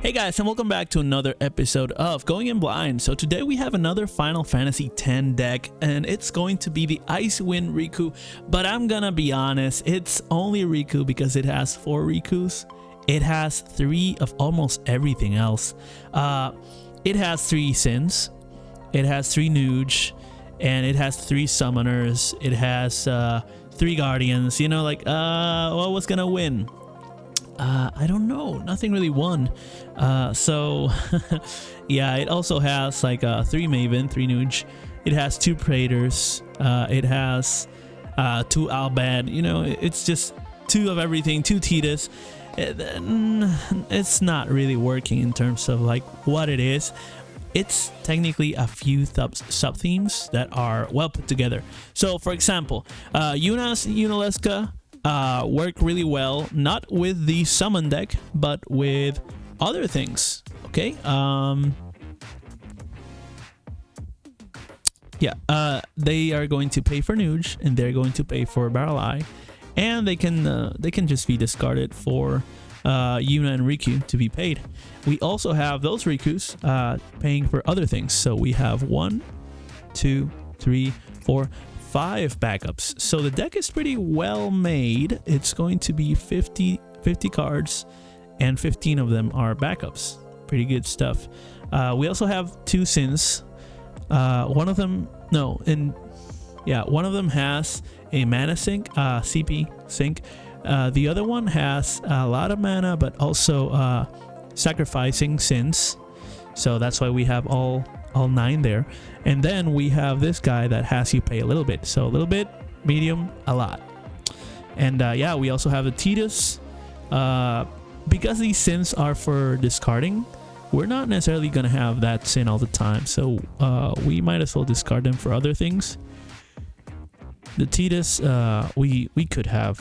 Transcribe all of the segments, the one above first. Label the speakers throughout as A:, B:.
A: Hey guys, and welcome back to another episode of Going In Blind. So today we have another Final Fantasy X deck, and it's going to be the Icewind Rikku, but I'm gonna be honest, it's only Rikku because it has 4 Rikkus. It has 3 of almost everything else. It has 3 Sins, it has 3 Nuge, and it has 3 Summoners. It has 3 Guardians. You know, like, what was gonna win? I don't know, nothing really won. So yeah, it also has like 3 Maven, 3 Nuge. It has 2 Praetors. It has 2 Albad. You know, it's just 2 of everything, 2 Titus. It's not really working in terms of like what it is. It's technically a few sub-themes that are well put together. So for example, Yuna's Unaleska work really well, not with the summon deck, but with other things. Okay. Yeah. They are going to pay for Nuge, and they're going to pay for Barrel Eye, and they can just be discarded for Yuna and Rikku to be paid. We also have those Rikkus paying for other things. So we have 1, 2, 3, 4, 5 backups. So the deck is pretty well made. It's going to be 50 cards, and 15 of them are backups. Pretty good stuff. We also have 2 Sins. One of them has a mana sink, CP sink. The other one has a lot of mana, but also sacrificing Sins. So that's why we have all 9 there. And then we have this guy that has you pay a little bit. So a little bit, medium, a lot. And yeah, we also have the Titus. Because these Sins are for discarding, we're not necessarily going to have that Sin all the time. So we might as well discard them for other things. The Titus, we could have.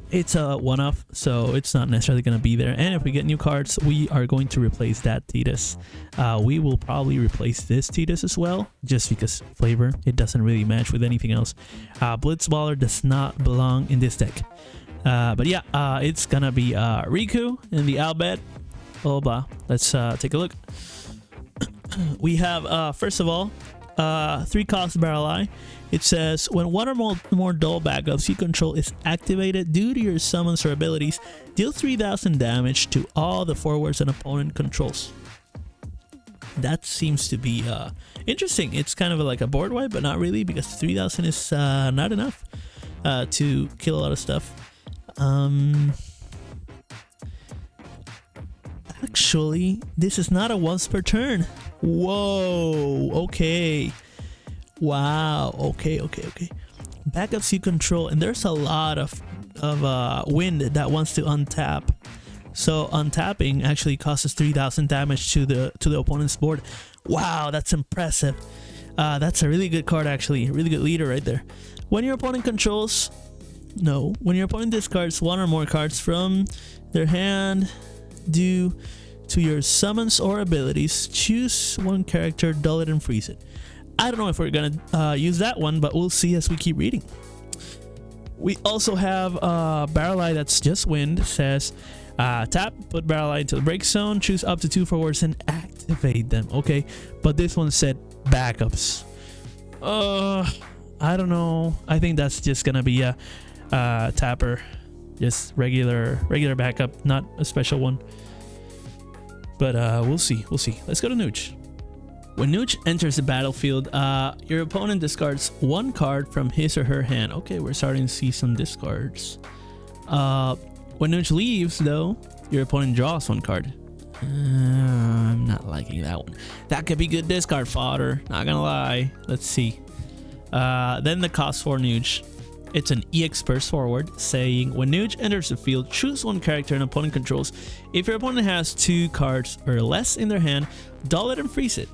A: It's a one-off, so it's not necessarily going to be there. And if we get new cards, we are going to replace that Titus. We will probably replace this Titus as well, just because flavor. It doesn't really match with anything else. Blitzballer does not belong in this deck. But yeah, it's going to be Rikku in the Albad. Blah, blah, blah. Let's take a look. We have, first of all, 3 cost Barrel Eye. It says, when one or more dull backups you control is activated due to your summons or abilities, deal 3000 damage to all the forwards an opponent controls. That seems to be interesting. It's kind of like a board wipe, but not really, because 3000 is not enough to kill a lot of stuff. Actually, this is not a once per turn. Whoa, okay. Wow, okay. Backups you control, and there's a lot of wind that wants to untap. So untapping actually causes 3000 damage to the opponent's board. Wow, that's impressive. That's a really good card, actually. A really good leader right there. When your opponent discards 1 or more cards from their hand due to your summons or abilities, choose 1 character, dull it, and freeze it. I don't know if we're gonna use that one, but we'll see as we keep reading. We also have Barrel Eye that's just wind. Says tap, put Barrel Eye into the break zone, choose up to 2 forwards and activate them. Okay, but this one said backups. I don't know. I think that's just gonna be a tapper, just regular backup, not a special one. But we'll see. Let's go to Nuge. When Nuge enters the battlefield, your opponent discards 1 card from his or her hand. Okay, we're starting to see some discards. When Nuge leaves, though, your opponent draws 1 card. I'm not liking that one. That could be good discard fodder, not gonna lie. Let's see. Then the cost for Nuge. It's an EX burst forward, saying when Nuge enters the field, choose 1 character an opponent controls. If your opponent has 2 cards or less in their hand, dull it and freeze it.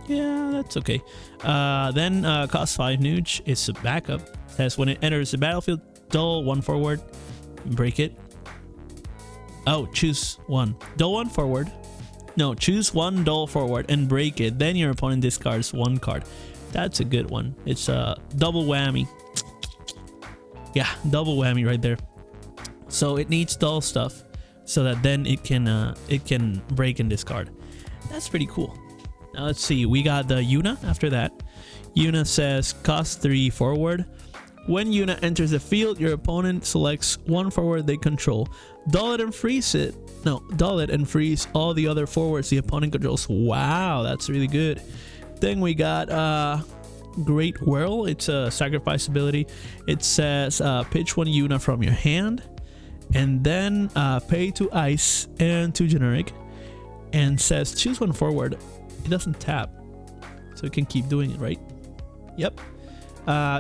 A: Yeah, that's okay. Then cost 5 Nuge is a backup. Says when it enters the battlefield, dull 1 forward, break it. Oh, choose 1. Dull 1 forward. No, choose 1 dull forward and break it. Then your opponent discards 1 card. That's a good one. It's a double whammy. Yeah, double whammy right there. So it needs dull stuff. so that then it can break and discard. That's pretty cool. Now let's see, we got the Yuna after that. Yuna says cost 3 forward. When Yuna enters the field, your opponent selects one forward they control. Dull it and freeze it. No, dull it and freeze all the other forwards the opponent controls. Wow, that's really good. Then we got Great Whirl. It's a sacrifice ability. It says pitch one Yuna from your hand, and then pay 2 ice and 2 generic, and says choose one forward. It doesn't tap, so it can keep doing it, right? Yep.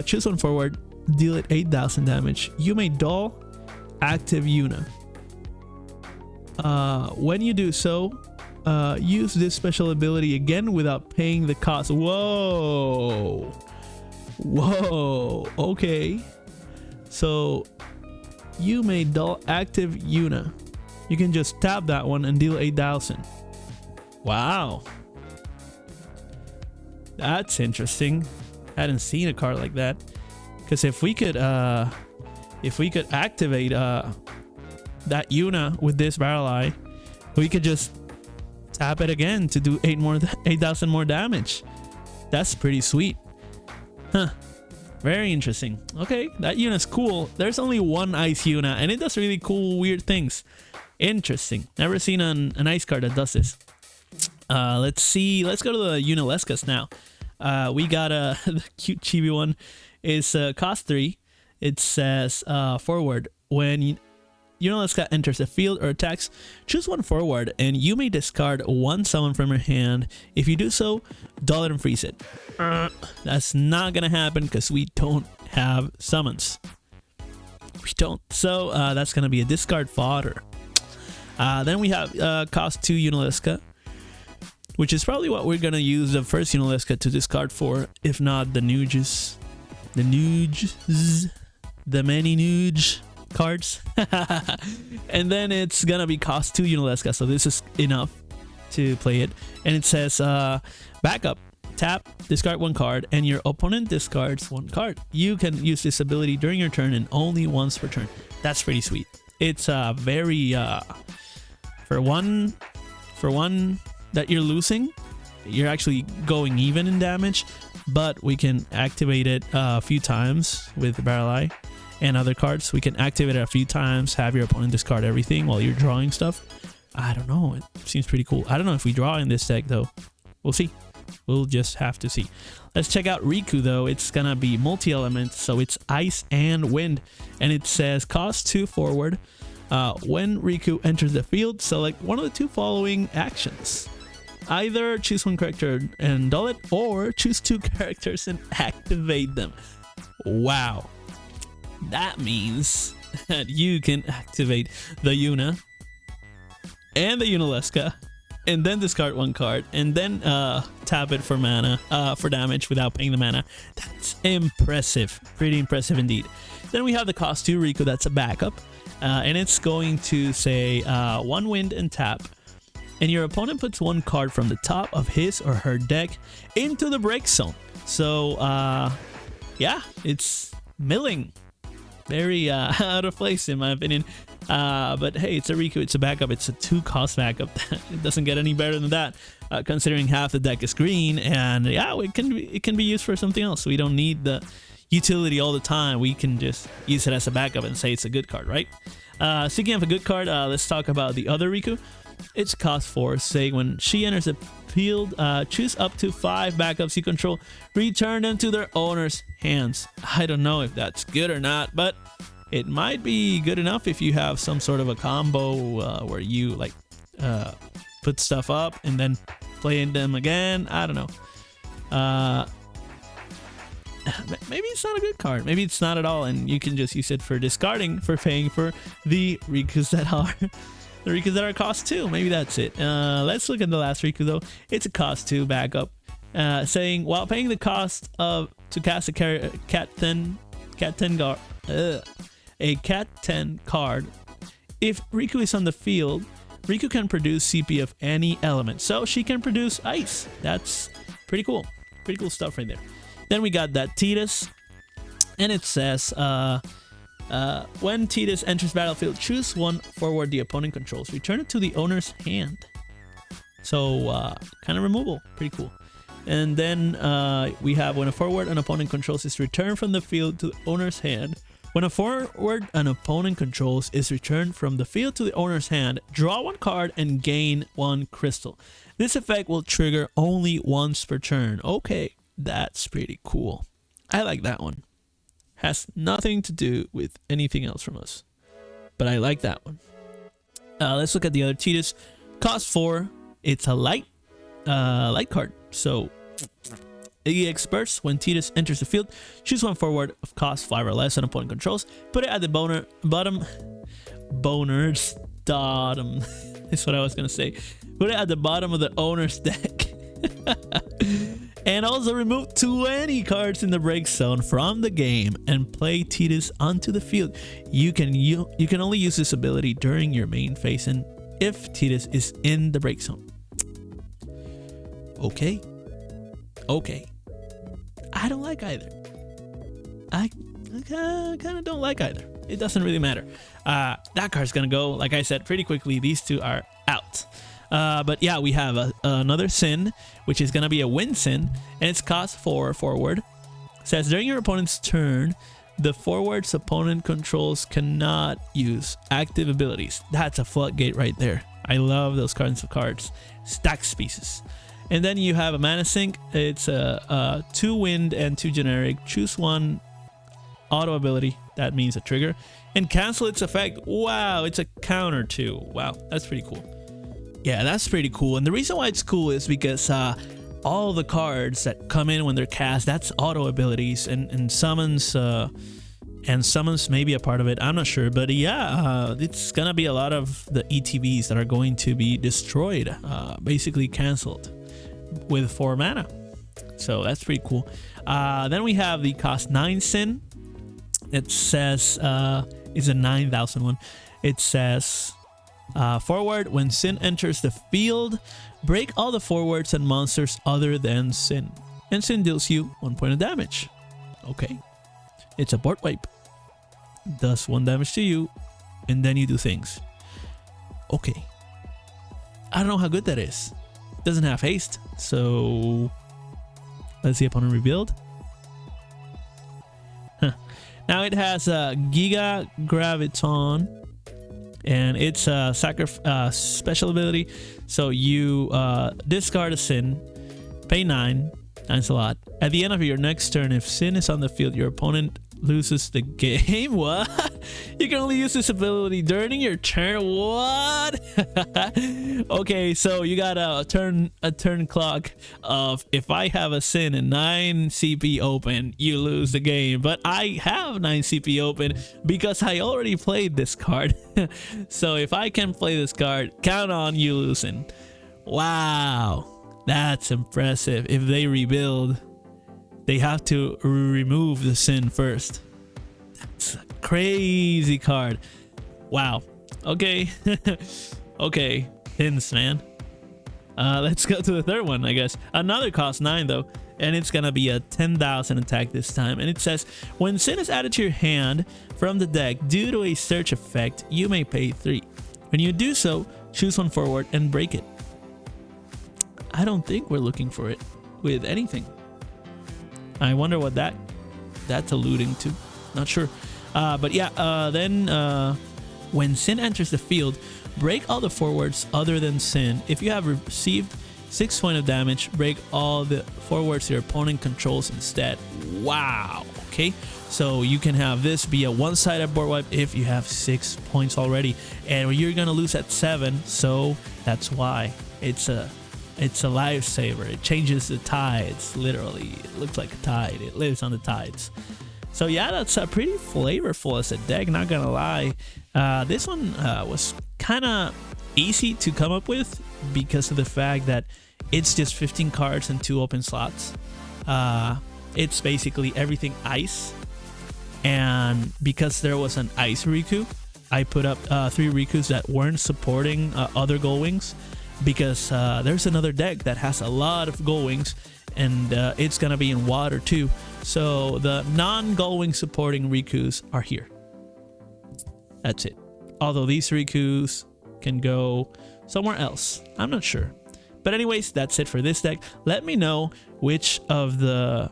A: Choose one forward, deal it 8,000 damage. You may dull active Yuna. When you do so, use this special ability again without paying the cost. Whoa, okay. So you may dull active Yuna. You can just tap that one and deal 8,000. Wow, that's interesting. I hadn't seen a card like that. Because if we could activate that Yuna with this Barrel Eye, we could just tap it again to do 8,000 more damage. That's pretty sweet. Huh. Very interesting. Okay, that Yuna's cool. There's only one Ice Yuna, and it does really cool, weird things. Interesting. Never seen an Ice card that does this. Let's see. Let's go to the Unalescas now. We got the cute chibi one. Is cost 3. It says forward. When Unalesca enters the field or attacks, choose one forward, and you may discard one summon from your hand. If you do so, dull it and freeze it. That's not gonna happen because we don't have summons. We don't. So that's gonna be a discard fodder. Then we have cost 2 Unalesca, which is probably what we're gonna use the first Unalesca to discard for, if not the Nuges. The many Nuge cards. And then it's gonna be cost 2 Unalesca, so this is enough to play it. And it says backup, tap, discard 1 card, and your opponent discards 1 card. You can use this ability during your turn and only once per turn. That's pretty sweet. It's very for one that you're losing, you're actually going even in damage, but we can activate it a few times with Barrel Eye and other cards. We can activate it a few times, have your opponent discard everything while you're drawing stuff. I don't know, it seems pretty cool. I don't know if we draw in this deck though. We'll see. We'll just have to see. Let's check out Rikku though. It's gonna be multi-element, so it's ice and wind, and it says cost 2 forward. When Rikku enters the field, select one of the 2 following actions. Either choose 1 character and dull it, or choose 2 characters and activate them. Wow. That means that you can activate the Yuna and the Unalesca, and then discard 1 card, and then tap it for mana, for damage without paying the mana. That's impressive. Pretty impressive indeed. Then we have the cost 2 Rikku, that's a backup. And it's going to say 1 wind and tap. And your opponent puts 1 card from the top of his or her deck into the break zone. So, yeah, it's milling. Very out of place in my opinion. But hey, it's a Rikku, it's a backup, it's a 2-cost backup. It doesn't get any better than that, considering half the deck is green. And yeah, it can be used for something else. We don't need the utility all the time. We can just use it as a backup and say it's a good card, right? Speaking of a good card, let's talk about the other Rikku. It's cost 4, saying when she enters the field, choose up to 5 backups you control, return them to their owner's hands. I don't know if that's good or not, but it might be good enough if you have some sort of a combo where you like put stuff up and then play them again. I don't know. Maybe it's not a good card. Maybe it's not at all, and you can just use it for discarding, for paying for the Rikkus that are the Rikkus that are cost 2. Maybe that's it. Let's look at the last Rikku though. It's a cost 2 backup, saying while paying the cost of to cast a cat 10 card, if Rikku is on the field, Rikku can produce CP of any element, so she can produce ice. That's pretty cool. Pretty cool stuff right there. Then we got that Tidus, and it says When Tidus enters battlefield, choose one forward the opponent controls. Return it to the owner's hand. So kind of removal, pretty cool. And then we have when a forward an opponent controls is returned from the field to the owner's hand. When a forward an opponent controls is returned from the field to the owner's hand, draw one card and gain one crystal. This effect will trigger only once per turn. Okay, that's pretty cool. I like that one. Has nothing to do with anything else from us, but I like that one. Let's look at the other Tidus. Cost 4. It's a light card. So EX burst. When Tidus enters the field, choose one forward of cost 5 or less on opponent controls. Put it at the bottom. Is what I was gonna say. Put it at the bottom of the owner's deck. And also remove 20 cards in the break zone from the game and play Tidus onto the field. You can only use this ability during your main phase and if Tidus is in the break zone. Okay. I don't like either. I kind of don't like either. It doesn't really matter. That card's gonna go, like I said, pretty quickly. These two are out. But yeah, we have another Sin, which is gonna be a win Sin, and it's cost 4 forward. It says during your opponent's turn, the forward's opponent controls cannot use active abilities. That's a floodgate right there. I love those kinds of cards. Stacks pieces. And then you have a mana sink. It's a 2 wind and 2 generic. Choose one auto ability. That means a trigger. And cancel its effect. Wow, it's a counter too. Wow, that's pretty cool. Yeah, that's pretty cool. And the reason why it's cool is because all the cards that come in when they're cast, that's auto abilities and summons. And summons may be a part of it. I'm not sure. But yeah, it's going to be a lot of the ETBs that are going to be destroyed. Basically canceled with 4 mana. So that's pretty cool. Then we have the cost 9 Sin. It says it's a 9,000 one. It says forward when Sin enters the field, break all the forwards and monsters other than Sin, and Sin deals you 1 point of damage. Okay, it's a board wipe. Does 1 damage to you, and then you do things. Okay, I don't know how good that is. Doesn't have haste, so let's see opponent rebuild. Now it has a Giga Graviton, and it's a special ability. So you discard a Sin, pay 9. That's a lot. At the end of your next turn, if Sin is on the field, your opponent loses the game. What? You can only use this ability during your turn. What? Okay, so you got a turn clock of if I have a Sin and 9 CP open, you lose the game. But I have 9 CP open because I already played this card. So if I can play this card, count on you losing. Wow, that's impressive. If they rebuild, they have to remove the Sin first. That's a crazy card. Wow. Okay. Okay. Hints, man. Let's go to the third one, I guess. Another cost 9 though, and it's gonna be a 10,000 attack this time. And it says when Sin is added to your hand from the deck due to a search effect, you may pay 3. When you do so, choose one forward and break it. I don't think we're looking for it with anything. I wonder what that's alluding to. Not sure. But yeah, then when Sin enters the field, break all the forwards other than Sin. If you have received 6 points of damage, break all the forwards your opponent controls instead. Wow. Okay, so you can have this be a one-sided board wipe if you have 6 points already, and you're gonna lose at 7. So that's why it's a lifesaver. It changes the tides, literally. It looks like a tide. It lives on the tides. So yeah, that's pretty flavorful as a deck, not gonna lie. This one was kind of easy to come up with because of the fact that it's just 15 cards and 2 open slots. It's basically everything ice, and because there was an ice Rikku, I put up 3 Rikkus that weren't supporting other Gold Wings, because there's another deck that has a lot of Gold Wings, and it's gonna be in water too. So the non-Gold Wing supporting Rikkus are here. That's it. Although these Rikkus can go somewhere else. I'm not sure. But anyways, that's it for this deck. Let me know which of the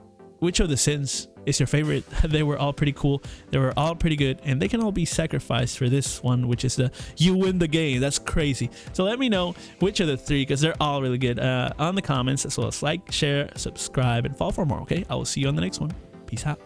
A: sins is your favorite. They were all pretty cool. They were all pretty good, and they can all be sacrificed for this one, which is the you win the game. That's crazy. So let me know which of the three, because they're all really good, on the comments, as well as like, share, subscribe, and follow for more. Okay, I will see you on the next one. Peace out.